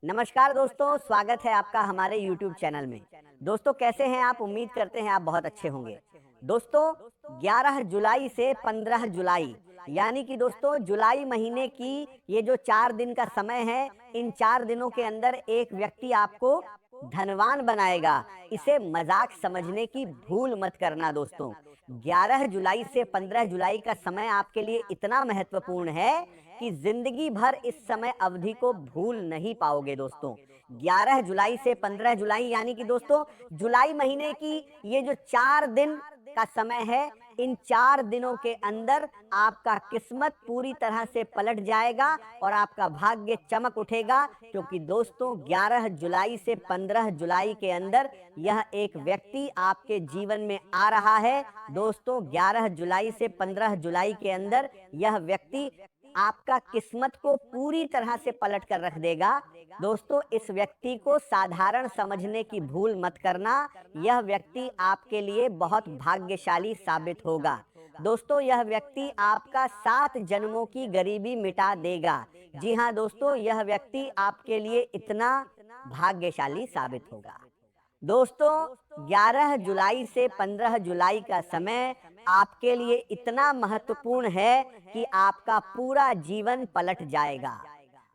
नमस्कार दोस्तों, स्वागत है आपका हमारे YouTube चैनल में। दोस्तों कैसे हैं आप? उम्मीद करते हैं आप बहुत अच्छे होंगे। दोस्तों 11 जुलाई से 15 जुलाई यानी कि दोस्तों जुलाई महीने की ये जो 4 दिन का समय है, इन 4 दिनों के अंदर एक व्यक्ति आपको धनवान बनाएगा। इसे मजाक समझने की भूल मत करना दोस्तों। 11 जुलाई से 15 जुलाई का समय आपके लिए इतना महत्वपूर्ण है कि जिंदगी भर इस समय अवधि को भूल नहीं पाओगे दोस्तों। 11 जुलाई से 15 जुलाई यानी कि दोस्तों जुलाई महीने की ये जो 4 दिन का समय है, इन 4 दिनों के अंदर आपका किस्मत पूरी तरह से पलट जाएगा और आपका भाग्य चमक उठेगा। क्योंकि दोस्तों 11 जुलाई से 15 जुलाई के अंदर यह एक व्यक्ति आपके जीवन में आ रहा है। दोस्तों 11 जुलाई से 15 जुलाई के अंदर यह व्यक्ति आपका किस्मत को पूरी तरह से पलट कर रख देगा। दोस्तों इस व्यक्ति को साधारण समझने की भूल मत करना। यह व्यक्ति आपके लिए बहुत भाग्यशाली साबित होगा। दोस्तों यह व्यक्ति आपका 7 जन्मों की गरीबी मिटा देगा। जी हाँ दोस्तों, यह व्यक्ति आपके लिए इतना भाग्यशाली साबित होगा। दोस्तों 11 जुलाई से 15 जुलाई का समय आपके लिए इतना महत्वपूर्ण है कि आपका पूरा जीवन पलट जाएगा।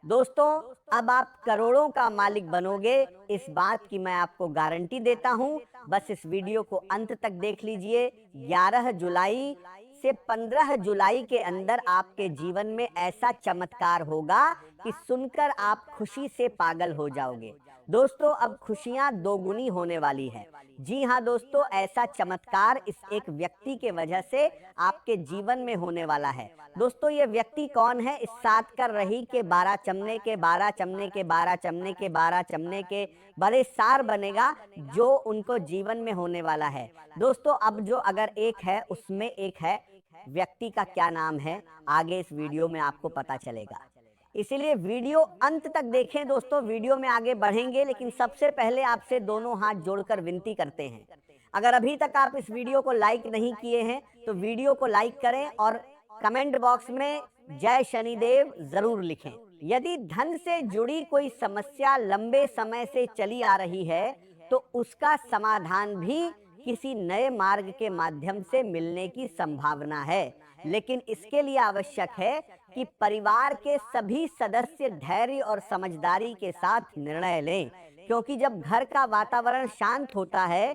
दोस्तों अब आप करोड़ों का मालिक बनोगे, इस बात की मैं आपको गारंटी देता हूं। बस इस वीडियो को अंत तक देख लीजिए। 11 जुलाई से 15 जुलाई के अंदर आपके जीवन में ऐसा चमत्कार होगा कि सुनकर आप खुशी से पागल हो जाओगे। दोस्तों अब खुशियां दोगुनी होने वाली है। जी हाँ दोस्तों, ऐसा चमत्कार इस एक व्यक्ति के वजह से आपके जीवन में होने वाला है। दोस्तों ये व्यक्ति कौन है? इस 7 कर रही के 12 चमने के 12 चमने के 12 चमने के 12 चमने के बड़े सार बनेगा जो उनको जीवन में होने वाला है। दोस्तों अब जो अगर एक है उसमें एक है, व्यक्ति का क्या नाम है आगे इस वीडियो में आपको पता चलेगा। इसीलिए वीडियो अंत तक देखें दोस्तों। वीडियो में आगे बढ़ेंगे, लेकिन सबसे पहले आपसे दोनों हाथ जोड़कर विनती करते हैं, अगर अभी तक आप इस वीडियो को लाइक नहीं किए हैं तो वीडियो को लाइक करें और कमेंट बॉक्स में जय शनिदेव जरूर लिखें। यदि धन से जुड़ी कोई समस्या लंबे समय से चली आ रही है तो उसका समाधान भी किसी नए मार्ग के माध्यम से मिलने की संभावना है। लेकिन इसके लिए आवश्यक है कि परिवार के सभी सदस्य धैर्य और समझदारी के साथ निर्णय लें, क्योंकि जब घर का वातावरण शांत होता है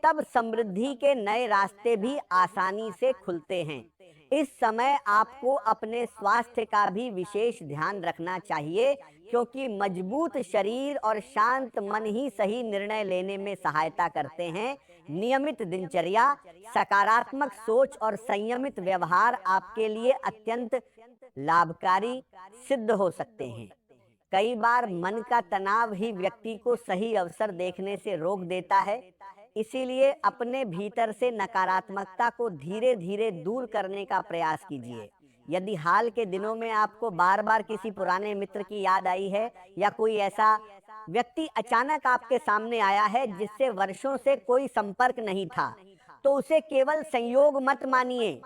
तब समृद्धि के नए रास्ते भी आसानी से खुलते हैं। इस समय आपको अपने स्वास्थ्य का भी विशेष ध्यान रखना चाहिए, क्योंकि मजबूत शरीर और शांत मन ही सही निर्णय लेने में सहायता करते हैं। नियमित दिनचर्या, सकारात्मक सोच और संयमित व्यवहार आपके लिए अत्यंत लाभकारी सिद्ध हो सकते हैं। कई बार मन का तनाव ही व्यक्ति को सही अवसर देखने से रोक देता है। इसीलिए अपने भीतर से नकारात्मकता को धीरे धीरे दूर करने का प्रयास कीजिए। यदि हाल के दिनों में आपको बार बार किसी पुराने मित्र की याद आई है या कोई ऐसा व्यक्ति अचानक आपके सामने आया है जिससे वर्षों से कोई संपर्क नहीं था, तो उसे केवल संयोग मत मानिए।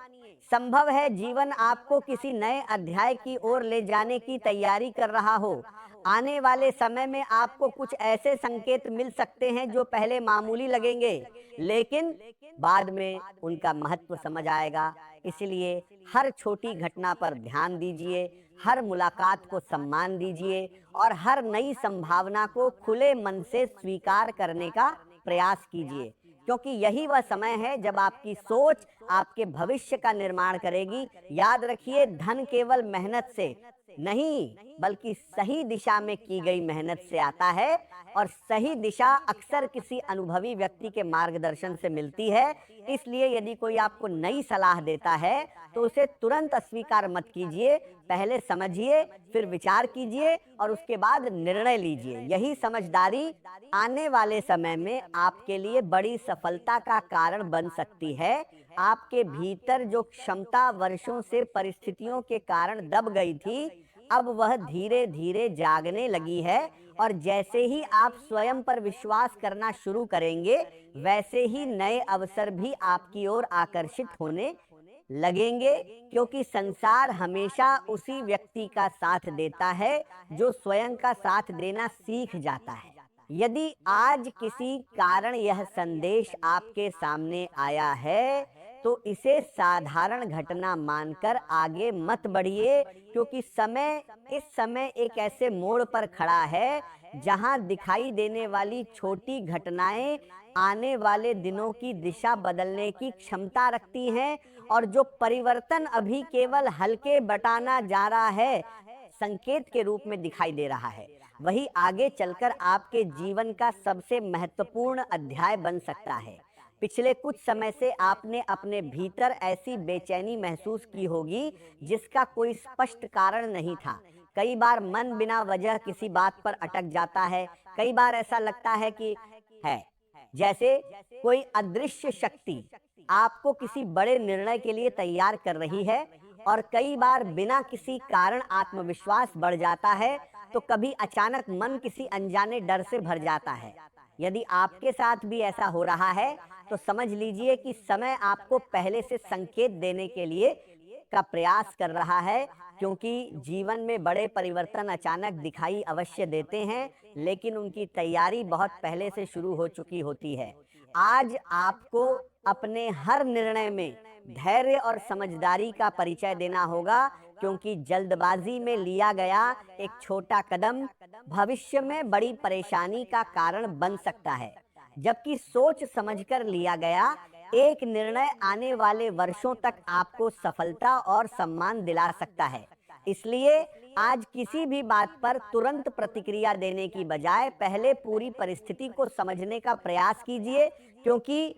संभव है जीवन आपको किसी नए अध्याय की ओर ले जाने की तैयारी कर रहा हो। आने वाले समय में आपको कुछ ऐसे संकेत मिल सकते हैं जो पहले मामूली लगेंगे, लेकिन बाद में उनका महत्व समझ आएगा। इसलिए हर छोटी घटना पर ध्यान दीजिए, हर मुलाकात को सम्मान दीजिए और हर नई संभावना को खुले मन से स्वीकार करने का प्रयास कीजिए, क्योंकि यही वह समय है जब आपकी सोच आपके भविष्य का निर्माण करेगी। याद रखिए, धन केवल मेहनत से नहीं बल्कि सही दिशा में की गई मेहनत से आता है, और सही दिशा अक्सर किसी अनुभवी व्यक्ति के मार्गदर्शन से मिलती है। इसलिए यदि कोई आपको नई सलाह देता है तो उसे तुरंत अस्वीकार मत कीजिए। पहले समझिए, फिर विचार कीजिए और उसके बाद निर्णय लीजिए। यही समझदारी आने वाले समय में आपके लिए बड़ी सफलता का कारण बन सकती है। आपके भीतर जो क्षमता वर्षों से परिस्थितियों के कारण दब गई थी, अब वह धीरे धीरे जागने लगी है, और जैसे ही आप स्वयं पर विश्वास करना शुरू करेंगे, वैसे ही नए अवसर भी आपकी ओर आकर्षित होने लगेंगे, क्योंकि संसार हमेशा उसी व्यक्ति का साथ देता है जो स्वयं का साथ देना सीख जाता है। यदि आज किसी कारण यह संदेश आपके सामने आया है तो इसे साधारण घटना मानकर आगे मत बढ़िए, क्योंकि इस समय एक ऐसे मोड़ पर खड़ा है जहां दिखाई देने वाली छोटी घटनाएं आने वाले दिनों की दिशा बदलने की क्षमता रखती हैं, और जो परिवर्तन अभी केवल हल्के बटाना जा रहा है, संकेत के रूप में दिखाई दे रहा है, वही आगे चलकर आपके जीवन का सबसे महत्वपूर्ण अध्याय बन सकता है। पिछले कुछ समय से आपने अपने भीतर ऐसी बेचैनी महसूस की होगी जिसका कोई स्पष्ट कारण नहीं था। कई बार मन बिना वजह किसी बात पर अटक जाता है। कई बार ऐसा लगता है कि है जैसे कोई अदृश्य शक्ति आपको किसी बड़े निर्णय के लिए तैयार कर रही है, और कई बार बिना किसी कारण आत्मविश्वास बढ़ जाता है, तो कभी अचानक मन किसी अनजाने डर से भर जाता है। यदि आपके साथ भी ऐसा हो रहा है तो समझ लीजिए कि समय आपको पहले से संकेत देने के लिए का प्रयास कर रहा है, क्योंकि जीवन में बड़े परिवर्तन अचानक दिखाई अवश्य देते हैं, लेकिन उनकी तैयारी बहुत पहले से शुरू हो चुकी होती है। आज आपको अपने हर निर्णय में धैर्य और समझदारी का परिचय देना होगा, क्योंकि जल्दबाजी में लिया गया एक छोटा कदम भविष्य में बड़ी परेशानी का कारण बन सकता है, जबकि सोच समझकर लिया गया एक निर्णय आने वाले वर्षों तक आपको सफलता और सम्मान दिला सकता है। इसलिए आज किसी भी बात पर तुरंत प्रतिक्रिया देने की बजाय पहले पूरी परिस्थिति को समझने का प्रयास कीजिए, क्योंकि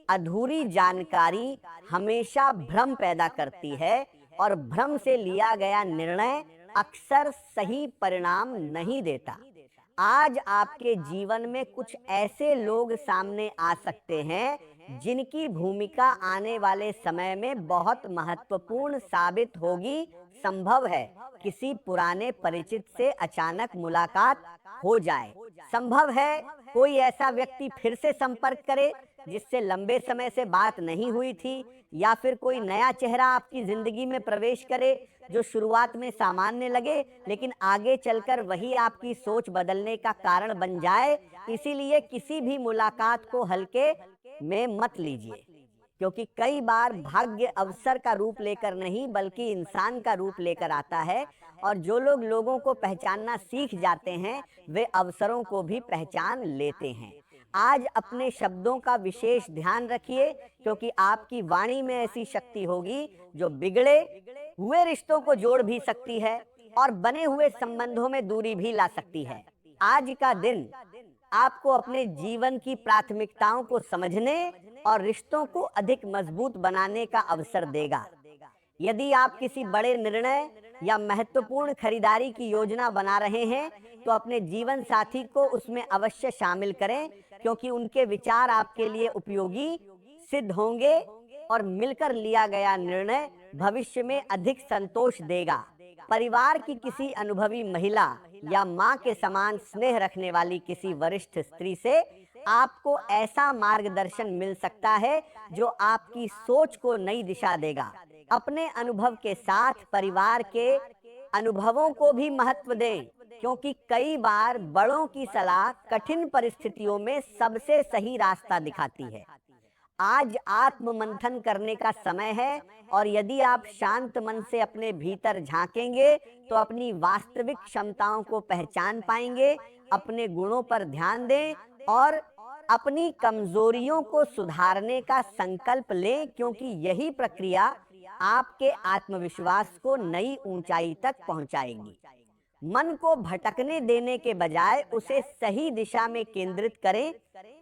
अधूरी जानकारी हमेशा भ्रम पैदा करती है, और भ्रम से लिया गया निर्णय अक्सर सही परिणाम नहीं देता। आज आपके जीवन में कुछ ऐसे लोग सामने आ सकते हैं जिनकी भूमिका आने वाले समय में बहुत महत्वपूर्ण साबित होगी। संभव है किसी पुराने परिचित से अचानक मुलाकात हो जाए। संभव है कोई ऐसा व्यक्ति फिर से संपर्क करे जिससे लंबे समय से बात नहीं हुई थी, या फिर कोई नया चेहरा आपकी जिंदगी में प्रवेश करे जो शुरुआत में सामान्य लगे लेकिन आगे चलकर वही आपकी सोच बदलने का कारण बन जाए। इसीलिए किसी भी मुलाकात को हल्के में मत लीजिए, क्योंकि कई बार भाग्य अवसर का रूप लेकर नहीं बल्कि इंसान का रूप लेकर आता है, और जो लोग लोगों को पहचानना सीख जाते हैं वे अवसरों को भी पहचान लेते हैं। आज अपने शब्दों का विशेष ध्यान रखिए, क्योंकि आपकी वाणी में ऐसी शक्ति होगी जो बिगड़े हुए रिश्तों को जोड़ भी सकती है और बने हुए संबंधों में दूरी भी ला सकती है। आज का दिन आपको अपने जीवन की प्राथमिकताओं को समझने और रिश्तों को अधिक मजबूत बनाने का अवसर देगा। यदि आप किसी बड़े निर्णय या महत्वपूर्ण खरीदारी की योजना बना रहे हैं तो अपने जीवन साथी को उसमें अवश्य शामिल करें, क्योंकि उनके विचार आपके लिए उपयोगी सिद्ध होंगे और मिलकर लिया गया निर्णय भविष्य में अधिक संतोष देगा। परिवार की किसी अनुभवी महिला या माँ के समान स्नेह रखने वाली किसी वरिष्ठ स्त्री से आपको ऐसा मार्गदर्शन मिल सकता है जो आपकी सोच को नई दिशा देगा। अपने अनुभव के साथ परिवार के अनुभवों को भी महत्व दें, क्योंकि कई बार बड़ों की सलाह कठिन परिस्थितियों में सबसे सही रास्ता दिखाती है। आज आत्म मंथन करने का समय है, और यदि आप शांत मन से अपने भीतर झांकेंगे तो अपनी वास्तविक क्षमताओं को पहचान पाएंगे। अपने गुणों पर ध्यान दें और अपनी कमजोरियों को सुधारने का संकल्प लें, क्योंकि यही प्रक्रिया आपके आत्मविश्वास को नई ऊंचाई तक पहुंचाएगी। मन को भटकने देने के बजाय उसे सही दिशा में केंद्रित करें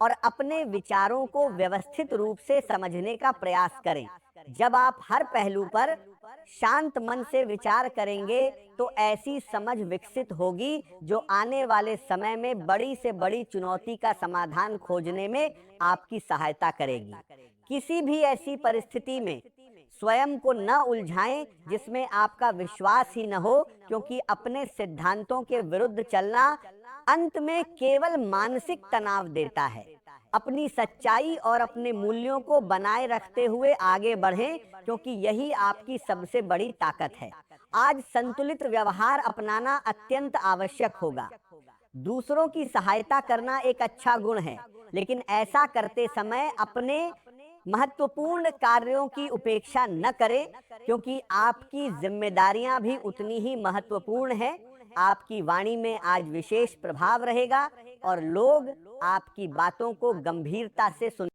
और अपने विचारों को व्यवस्थित रूप से समझने का प्रयास करें। जब आप हर पहलू पर शांत मन से विचार करेंगे तो ऐसी समझ विकसित होगी जो आने वाले समय में बड़ी से बड़ी चुनौती का समाधान खोजने में आपकी सहायता करेगी। किसी भी ऐसी परिस्थिति में स्वयं को न उलझाएं जिसमें आपका विश्वास ही न हो, क्योंकि अपने सिद्धांतों के विरुद्ध चलना अंत में केवल मानसिक तनाव देता है। अपनी सच्चाई और अपने मूल्यों को बनाए रखते हुए आगे बढ़ें, क्योंकि यही आपकी सबसे बड़ी ताकत है। आज संतुलित व्यवहार अपनाना अत्यंत आवश्यक होगा। दूसरों की सहायता करना एक अच्छा गुण है, लेकिन ऐसा करते समय अपने महत्वपूर्ण कार्यों की उपेक्षा न करें, क्योंकि आपकी जिम्मेदारियां भी उतनी ही महत्वपूर्ण हैं। आपकी वाणी में आज विशेष प्रभाव रहेगा और लोग आपकी बातों को गंभीरता से सुन